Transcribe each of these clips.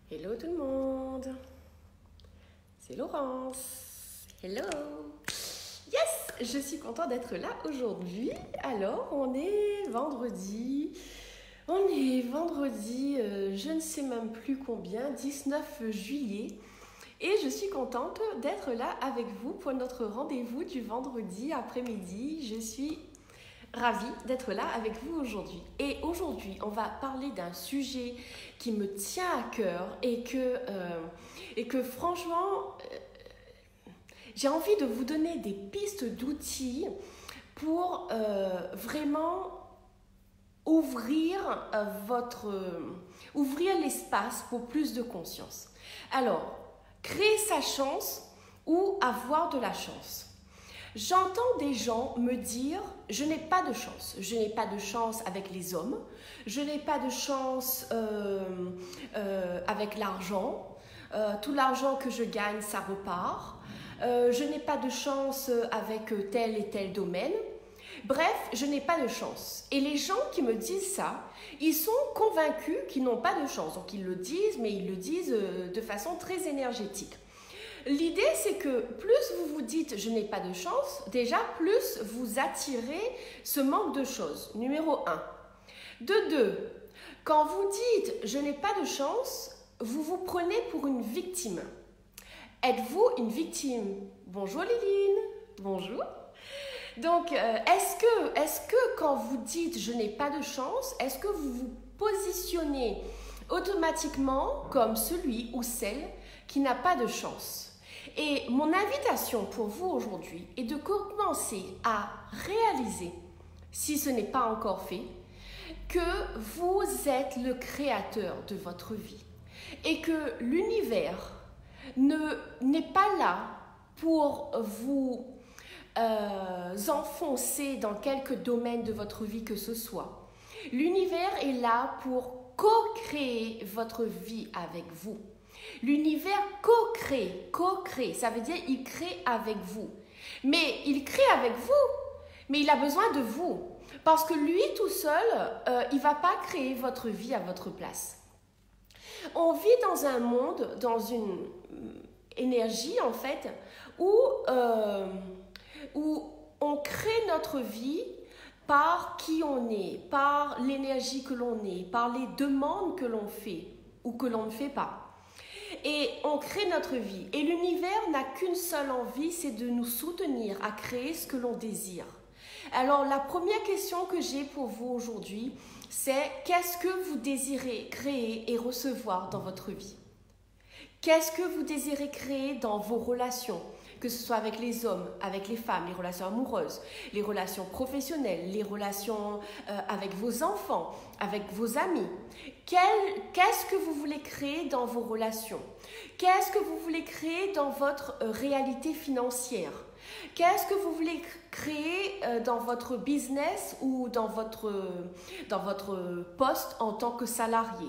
Hello tout le monde, c'est Laurence. Hello. Yes, je suis contente d'être là aujourd'hui. Alors, on est vendredi, je ne sais même plus combien, 19 juillet. Et je suis contente d'être là avec vous pour notre rendez-vous du vendredi après-midi. Je suis ravie d'être là avec vous aujourd'hui. Et aujourd'hui, on va parler d'un sujet qui me tient à cœur et que franchement, j'ai envie de vous donner des pistes d'outils pour vraiment ouvrir l'espace pour plus de conscience. Alors, créer sa chance ou avoir de la chance. J'entends des gens me dire « je n'ai pas de chance ». Je n'ai pas de chance avec les hommes, je n'ai pas de chance avec l'argent, tout l'argent que je gagne, ça repart. Je n'ai pas de chance avec tel et tel domaine. Bref, je n'ai pas de chance. Et les gens qui me disent ça, ils sont convaincus qu'ils n'ont pas de chance. Donc ils le disent, mais ils le disent de façon très énergétique. L'idée, c'est que plus vous vous dites « je n'ai pas de chance », déjà plus vous attirez ce manque de choses, numéro 1. De 2, quand vous dites « je n'ai pas de chance », vous vous prenez pour une victime. Êtes-vous une victime? Bonjour Liline. Bonjour. Donc, est-ce que quand vous dites « je n'ai pas de chance », est-ce que vous vous positionnez automatiquement comme celui ou celle qui n'a pas de chance? Et mon invitation pour vous aujourd'hui est de commencer à réaliser, si ce n'est pas encore fait, que vous êtes le créateur de votre vie et que l'univers n'est pas là pour vous enfoncer dans quelque domaine de votre vie que ce soit. L'univers est là pour co-créer votre vie avec vous. L'univers co-crée, ça veut dire il crée avec vous. Mais il crée avec vous, mais il a besoin de vous. Parce que lui tout seul, il ne va pas créer votre vie à votre place. On vit dans un monde, dans une énergie en fait, où on crée notre vie par qui on est, par l'énergie que l'on est, par les demandes que l'on fait ou que l'on ne fait pas. Et on crée notre vie. Et l'univers n'a qu'une seule envie, c'est de nous soutenir à créer ce que l'on désire. Alors, la première question que j'ai pour vous aujourd'hui, c'est qu'est-ce que vous désirez créer et recevoir dans votre vie? Qu'est-ce que vous désirez créer dans vos relations? Que ce soit avec les hommes, avec les femmes, les relations amoureuses, les relations professionnelles, les relations avec vos enfants, avec vos amis. Qu'est-ce que vous voulez créer dans vos relations? Qu'est-ce que vous voulez créer dans votre réalité financière? Qu'est-ce que vous voulez créer dans votre business ou dans votre poste en tant que salarié?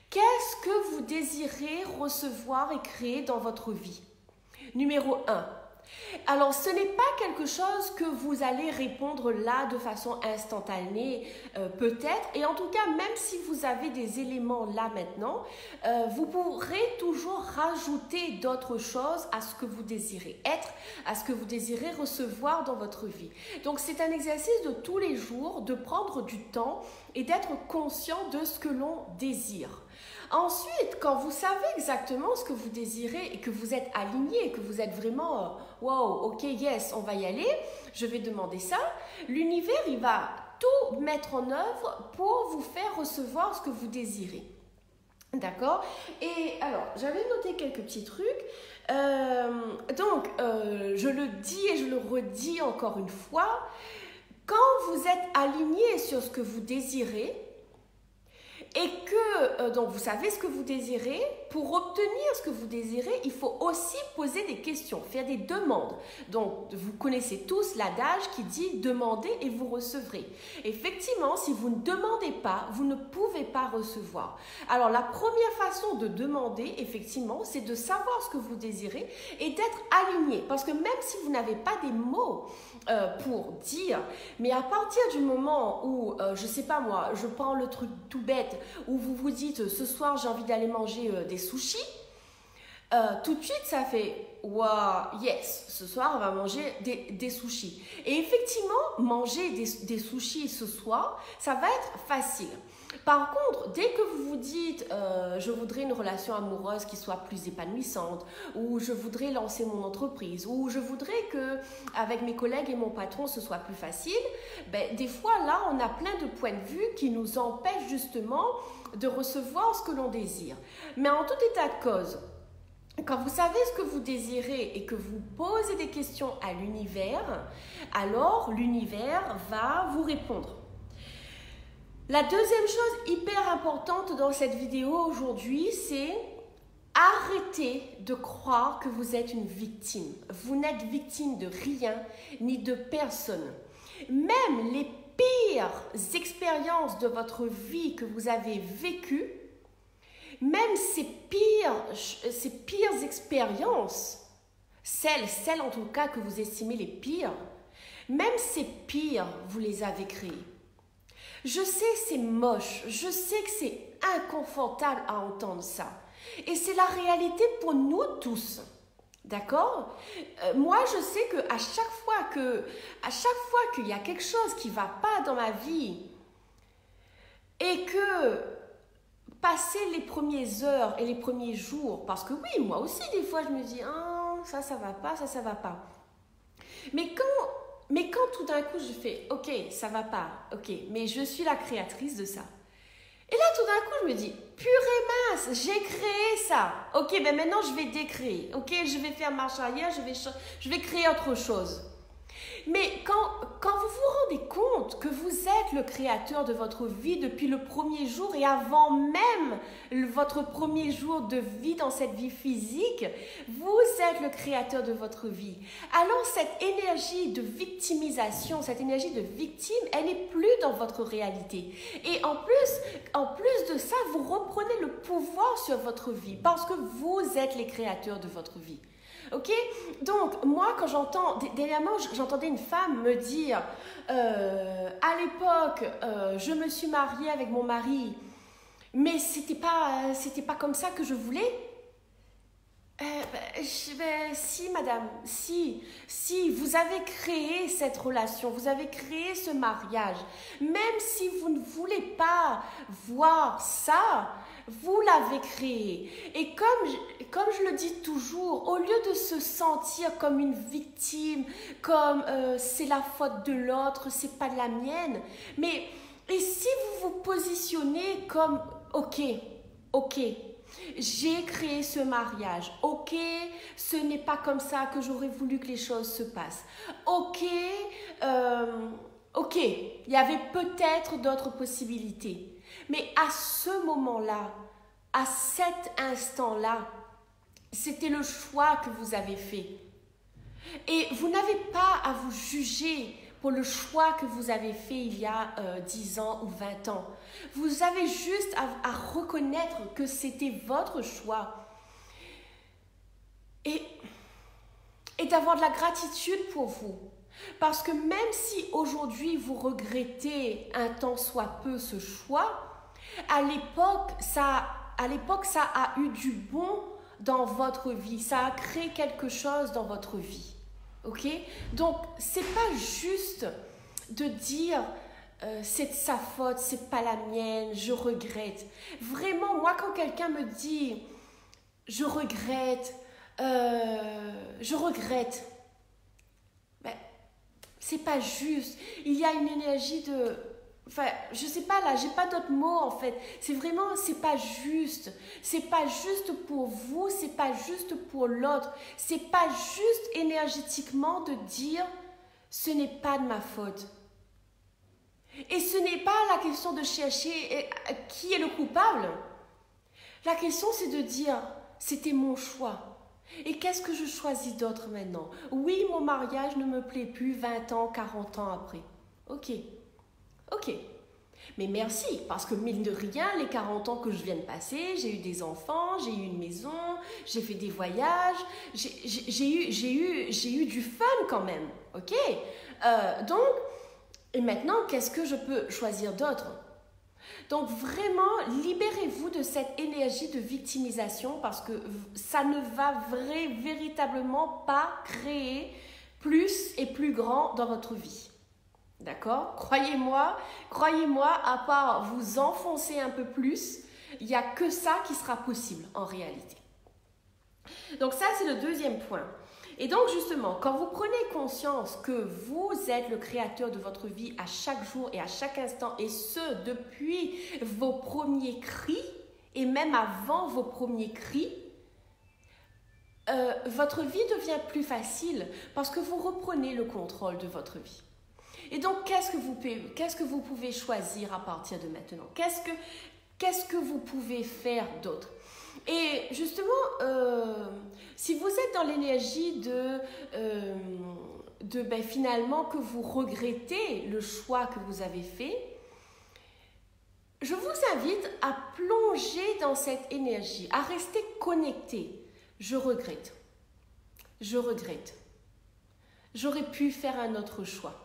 Qu'est-ce que vous désirez recevoir et créer dans votre vie? Numéro 1. Alors, ce n'est pas quelque chose que vous allez répondre là de façon instantanée, peut-être. Et en tout cas, même si vous avez des éléments là maintenant, vous pourrez toujours rajouter d'autres choses à ce que vous désirez être, à ce que vous désirez recevoir dans votre vie. Donc, c'est un exercice de tous les jours, de prendre du temps et d'être conscient de ce que l'on désire. Ensuite, quand vous savez exactement ce que vous désirez et que vous êtes aligné, que vous êtes vraiment wow, ok, yes, on va y aller, je vais demander ça, l'univers, il va tout mettre en œuvre pour vous faire recevoir ce que vous désirez. D'accord? Et alors, j'avais noté quelques petits trucs. Je le dis et je le redis encore une fois, quand vous êtes aligné sur ce que vous désirez, et que donc vous savez ce que vous désirez, pour obtenir ce que vous désirez, il faut aussi poser des questions, faire des demandes. Donc, vous connaissez tous l'adage qui dit « demandez et vous recevrez ». Effectivement, si vous ne demandez pas, vous ne pouvez pas recevoir. Alors, la première façon de demander, effectivement, c'est de savoir ce que vous désirez et d'être aligné. Parce que même si vous n'avez pas des mots pour dire, mais à partir du moment où, je ne sais pas moi, je prends le truc tout bête, où vous vous dites ce soir j'ai envie d'aller manger des sushis, tout de suite ça fait wow, yes, ce soir on va manger des sushis. Et effectivement, manger des sushis ce soir, ça va être facile. Par contre, dès que vous vous dites je voudrais une relation amoureuse qui soit plus épanouissante, ou je voudrais lancer mon entreprise, ou je voudrais que avec mes collègues et mon patron ce soit plus facile, ben, des fois là on a plein de points de vue qui nous empêchent justement de recevoir ce que l'on désire. Mais en tout état de cause, quand vous savez ce que vous désirez et que vous posez des questions à l'univers, alors l'univers va vous répondre. La deuxième chose hyper importante dans cette vidéo aujourd'hui, c'est arrêtez de croire que vous êtes une victime. Vous n'êtes victime de rien ni de personne. Même les pires expériences de votre vie que vous avez vécues, même ces pires expériences, celles en tout cas que vous estimez les pires, même ces pires, vous les avez créées. Je sais que c'est moche, je sais que c'est inconfortable à entendre ça. Et c'est la réalité pour nous tous. D'accord ? Moi, je sais qu'à chaque fois qu'il y a quelque chose qui ne va pas dans ma vie et que passer les premières heures et les premiers jours, parce que oui, moi aussi, des fois, je me dis ah, ça va pas, ça va pas. Mais quand tout d'un coup, je fais ok, ça va pas, ok, mais je suis la créatrice de ça. Et là, tout d'un coup, je me dis, purée mince, j'ai créé ça. Ok, ben maintenant, je vais décréer. Ok, je vais faire marche arrière, je vais créer autre chose. Mais quand vous vous rendez compte que vous êtes le créateur de votre vie depuis le premier jour et avant même votre premier jour de vie dans cette vie physique, vous êtes le créateur de votre vie. Alors cette énergie de victimisation, cette énergie de victime, elle n'est plus dans votre réalité. Et en plus de ça, vous reprenez le pouvoir sur votre vie parce que vous êtes les créateurs de votre vie. Ok ? Donc, moi, quand dernièrement, j'entendais une femme me dire à l'époque, je me suis mariée avec mon mari, mais c'était pas comme ça que je voulais. Si, madame, si, vous avez créé cette relation, vous avez créé ce mariage, même si vous ne voulez pas voir ça, vous l'avez créé. Et comme je le dis toujours, au lieu de se sentir comme une victime, comme c'est la faute de l'autre, c'est pas de la mienne, mais et si vous vous positionnez comme ok, j'ai créé ce mariage. Ok, ce n'est pas comme ça que j'aurais voulu que les choses se passent. Ok, il y avait peut-être d'autres possibilités. Mais à ce moment-là, à cet instant-là, c'était le choix que vous avez fait. Et vous n'avez pas à vous juger pour le choix que vous avez fait il y a 10 ans ou 20 ans. Vous avez juste à reconnaître que c'était votre choix. Et d'avoir de la gratitude pour vous. Parce que même si aujourd'hui vous regrettez un tant soit peu ce choix, à l'époque ça a eu du bon dans votre vie. Ça a créé quelque chose dans votre vie. Ok ? Donc, c'est pas juste de dire c'est de sa faute, c'est pas la mienne, je regrette. Vraiment, moi, quand quelqu'un me dit je regrette, ben, c'est pas juste. Il y a une énergie de. Enfin, je sais pas là, j'ai pas d'autres mots en fait. C'est vraiment, c'est pas juste. C'est pas juste pour vous, c'est pas juste pour l'autre. C'est pas juste énergétiquement de dire ce n'est pas de ma faute. Et ce n'est pas la question de chercher qui est le coupable. La question c'est de dire c'était mon choix. Et qu'est-ce que je choisis d'autre maintenant? Oui, mon mariage ne me plaît plus 20 ans, 40 ans après. Ok. Mais merci, parce que mine de rien, les 40 ans que je viens de passer, j'ai eu des enfants, j'ai eu une maison, j'ai fait des voyages, j'ai eu du fun quand même, ok? Donc, et maintenant, qu'est-ce que je peux choisir d'autre? Donc vraiment, libérez-vous de cette énergie de victimisation parce que ça ne va véritablement pas créer plus et plus grand dans votre vie. D'accord? Croyez-moi, à part vous enfoncer un peu plus, il n'y a que ça qui sera possible en réalité. Donc ça, c'est le deuxième point. Et donc justement, quand vous prenez conscience que vous êtes le créateur de votre vie à chaque jour et à chaque instant, et ce, depuis vos premiers cris, et même avant vos premiers cris, votre vie devient plus facile parce que vous reprenez le contrôle de votre vie. Et donc, qu'est-ce que vous pouvez choisir à partir de maintenant? Qu'est-ce que vous pouvez faire d'autre? Et justement, si vous êtes dans l'énergie finalement que vous regrettez le choix que vous avez fait, je vous invite à plonger dans cette énergie, à rester connecté. Je regrette. J'aurais pu faire un autre choix.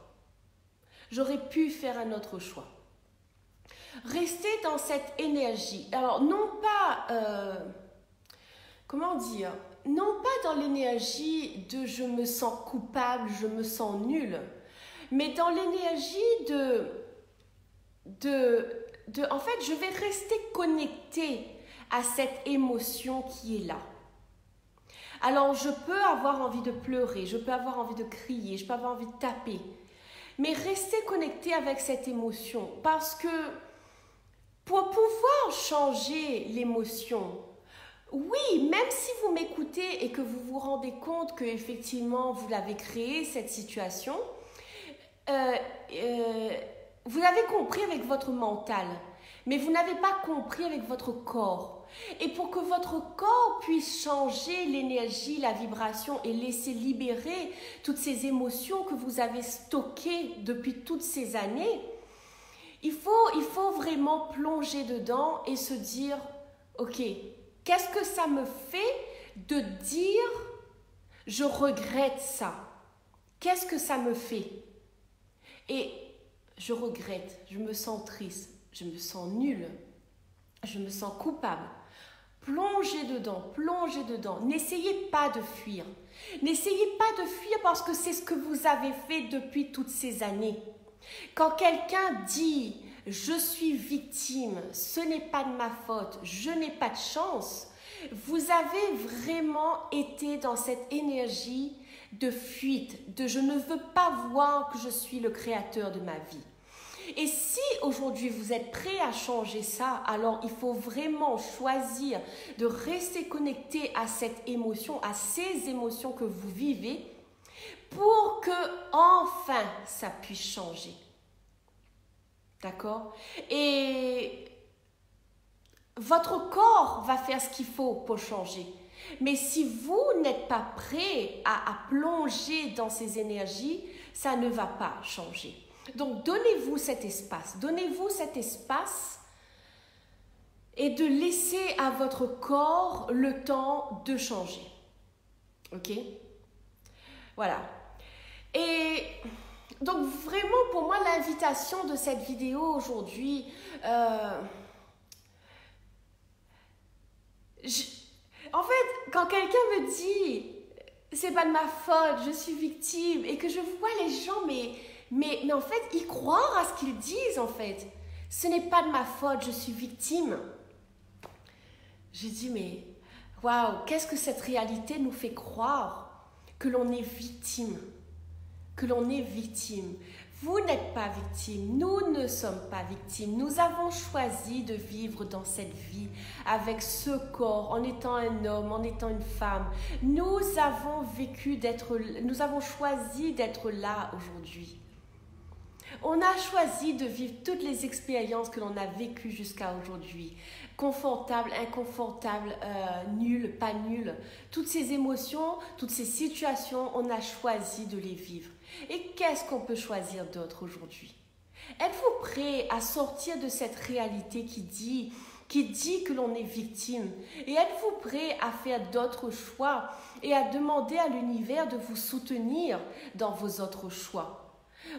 Restez dans cette énergie. Alors, non pas, non pas dans l'énergie de je me sens coupable, je me sens nulle, mais dans l'énergie en fait, je vais rester connectée à cette émotion qui est là. Alors, je peux avoir envie de pleurer, je peux avoir envie de crier, je peux avoir envie de taper, mais restez connecté avec cette émotion parce que pour pouvoir changer l'émotion, oui, même si vous m'écoutez et que vous vous rendez compte que effectivement vous l'avez créée cette situation, vous l'avez compris avec votre mental, mais vous n'avez pas compris avec votre corps. Et pour que votre corps puisse changer l'énergie, la vibration et laisser libérer toutes ces émotions que vous avez stockées depuis toutes ces années, il faut vraiment plonger dedans et se dire, ok, qu'est-ce que ça me fait de dire je regrette ça? Qu'est-ce que ça me fait? Et je regrette, je me sens triste, je me sens nulle, je me sens coupable. Plongez dedans. N'essayez pas de fuir. N'essayez pas de fuir parce que c'est ce que vous avez fait depuis toutes ces années. Quand quelqu'un dit « je suis victime, ce n'est pas de ma faute, je n'ai pas de chance », vous avez vraiment été dans cette énergie de fuite, de « je ne veux pas voir que je suis le créateur de ma vie ». Et si aujourd'hui vous êtes prêt à changer ça, alors il faut vraiment choisir de rester connecté à cette émotion, à ces émotions que vous vivez, pour que enfin ça puisse changer. D'accord? Et votre corps va faire ce qu'il faut pour changer. Mais si vous n'êtes pas prêt à plonger dans ces énergies, ça ne va pas changer. Donc, donnez-vous cet espace et de laisser à votre corps le temps de changer. Ok? Voilà. Et donc, vraiment, pour moi, l'invitation de cette vidéo aujourd'hui, en fait, quand quelqu'un me dit « c'est pas de ma faute, je suis victime » et que je vois les gens, mais en fait, ils croient à ce qu'ils disent, en fait. Ce n'est pas de ma faute, je suis victime. J'ai dit, mais waouh, qu'est-ce que cette réalité nous fait croire que l'on est victime? Que l'on est victime. Vous n'êtes pas victime, nous ne sommes pas victimes. Nous avons choisi de vivre dans cette vie avec ce corps, en étant un homme, en étant une femme. Nous avons choisi d'être là aujourd'hui. On a choisi de vivre toutes les expériences que l'on a vécues jusqu'à aujourd'hui. Confortable, inconfortable, nul, pas nul. Toutes ces émotions, toutes ces situations, on a choisi de les vivre. Et qu'est-ce qu'on peut choisir d'autre aujourd'hui? Êtes-vous prêt à sortir de cette réalité qui dit que l'on est victime? Et êtes-vous prêt à faire d'autres choix et à demander à l'univers de vous soutenir dans vos autres choix?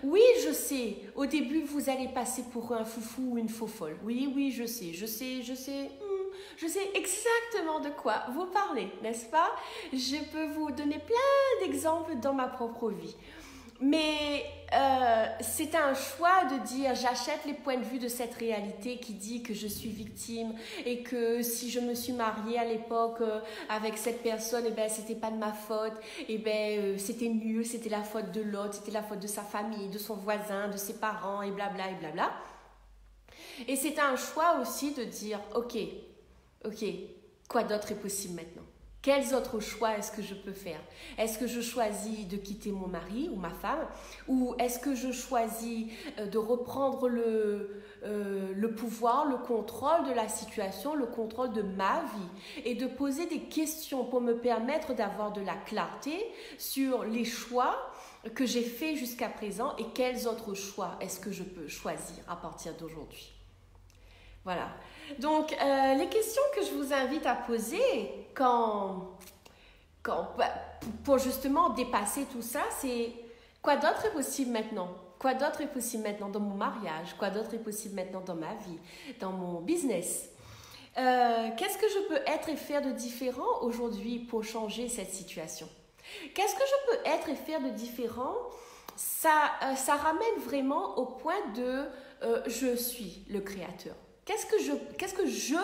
Oui, je sais. Au début, vous allez passer pour un foufou ou une faux-folle. Oui, oui, je sais. Je sais exactement de quoi vous parlez, n'est-ce pas? Je peux vous donner plein d'exemples dans ma propre vie. Mais c'est un choix de dire j'achète les points de vue de cette réalité qui dit que je suis victime et que si je me suis mariée à l'époque avec cette personne, eh ben c'était pas de ma faute, eh ben c'était nul, c'était la faute de l'autre, c'était la faute de sa famille, de son voisin, de ses parents et blabla et blabla. Et c'est un choix aussi de dire ok, quoi d'autre est possible maintenant? Quels autres choix est-ce que je peux faire? Est-ce que je choisis de quitter mon mari ou ma femme? Ou est-ce que je choisis de reprendre le pouvoir, le contrôle de la situation, le contrôle de ma vie et de poser des questions pour me permettre d'avoir de la clarté sur les choix que j'ai faits jusqu'à présent et quels autres choix est-ce que je peux choisir à partir d'aujourd'hui? Voilà. Donc, les questions que je vous invite à poser pour justement dépasser tout ça, c'est quoi d'autre est possible maintenant? Quoi d'autre est possible maintenant dans mon mariage? Quoi d'autre est possible maintenant dans ma vie, dans mon business? Qu'est-ce que je peux être et faire de différent aujourd'hui pour changer cette situation? Qu'est-ce que je peux être et faire de différent? Ça ramène vraiment au point de je suis le créateur. Qu'est-ce que je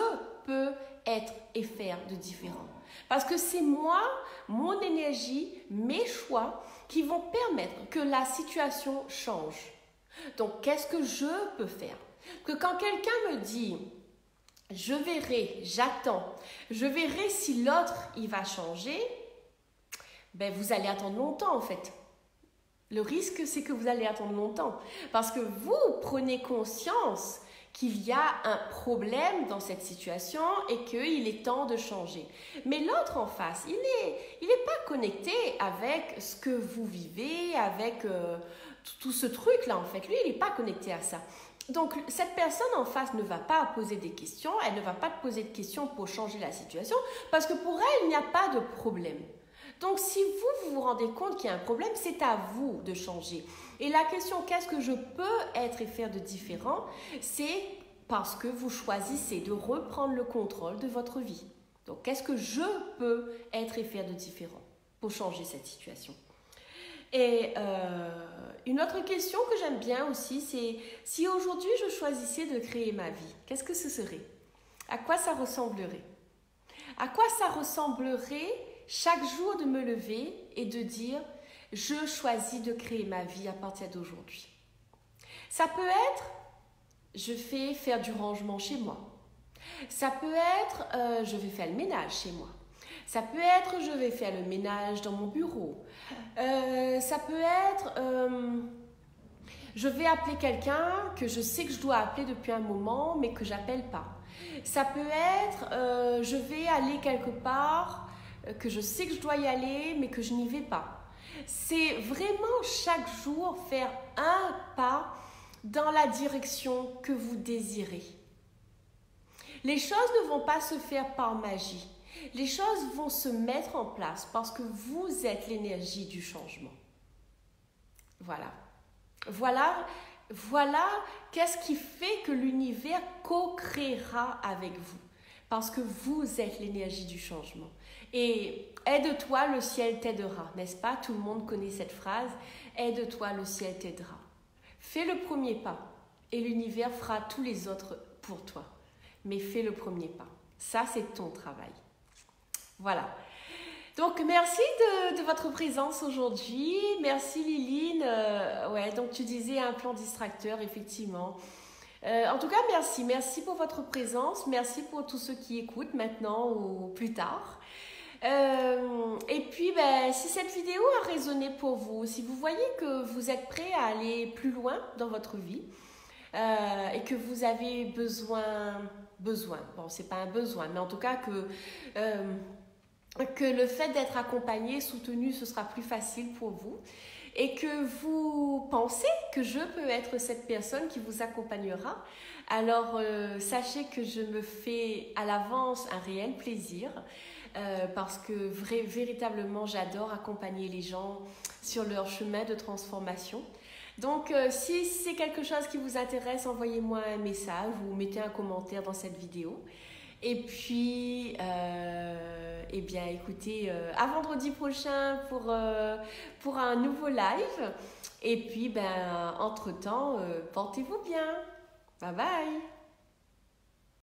peux être et faire de différent? Parce que c'est moi, mon énergie, mes choix qui vont permettre que la situation change. Donc, qu'est-ce que je peux faire? Que quand quelqu'un me dit « je verrai, j'attends, je verrai si l'autre il va changer », ben vous allez attendre longtemps en fait. Le risque, c'est que vous allez attendre longtemps. Parce que vous prenez conscience qu'il y a un problème dans cette situation et qu'il est temps de changer. Mais l'autre en face, il est pas connecté avec ce que vous vivez, avec tout ce truc-là en fait. Lui, il n'est pas connecté à ça. Donc, cette personne en face ne va pas poser des questions, elle ne va pas te poser de questions pour changer la situation parce que pour elle, il n'y a pas de problème. Donc, si vous vous rendez compte qu'il y a un problème, c'est à vous de changer. Et la question, qu'est-ce que je peux être et faire de différent? C'est parce que vous choisissez de reprendre le contrôle de votre vie. Donc, qu'est-ce que je peux être et faire de différent pour changer cette situation? Et une autre question que j'aime bien aussi, c'est si aujourd'hui je choisissais de créer ma vie, qu'est-ce que ce serait? À quoi ça ressemblerait? À quoi ça ressemblerait chaque jour de me lever et de dire « je choisis de créer ma vie à partir d'aujourd'hui ». Ça peut être « je vais faire du rangement chez moi ». Ça peut être « je vais faire le ménage chez moi ». Ça peut être « je vais faire le ménage dans mon bureau ». Ça peut être je vais appeler quelqu'un que je sais que je dois appeler depuis un moment mais que j'appelle pas. Ça peut être je vais aller quelque part que je sais que je dois y aller mais que je n'y vais pas. C'est vraiment chaque jour faire un pas dans la direction que vous désirez. Les choses ne vont pas se faire par magie. Les choses vont se mettre en place parce que vous êtes l'énergie du changement. Voilà qu'est-ce qui fait que l'univers co-créera avec vous. Parce que vous êtes l'énergie du changement. Et aide-toi, le ciel t'aidera, n'est-ce pas? Tout le monde connaît cette phrase. Aide-toi, le ciel t'aidera. Fais le premier pas et l'univers fera tous les autres pour toi. Mais fais le premier pas. Ça, c'est ton travail. Voilà. Donc, merci de votre présence aujourd'hui. Merci Liline. Donc tu disais un plan distracteur, effectivement. En tout cas, merci. Merci pour votre présence. Merci pour tous ceux qui écoutent maintenant ou plus tard. Et puis, si cette vidéo a résonné pour vous, si vous voyez que vous êtes prêt à aller plus loin dans votre vie et que vous avez besoin, bon, c'est pas un besoin, mais en tout cas que le fait d'être accompagné, soutenu, ce sera plus facile pour vous et que vous pensez que je peux être cette personne qui vous accompagnera, alors sachez que je me fais à l'avance un réel plaisir parce que véritablement j'adore accompagner les gens sur leur chemin de transformation. Donc, si c'est quelque chose qui vous intéresse, envoyez-moi un message ou mettez un commentaire dans cette vidéo. Et puis, eh bien, écoutez, à vendredi prochain pour un nouveau live. Et puis, ben, entre-temps, portez-vous bien. Bye bye.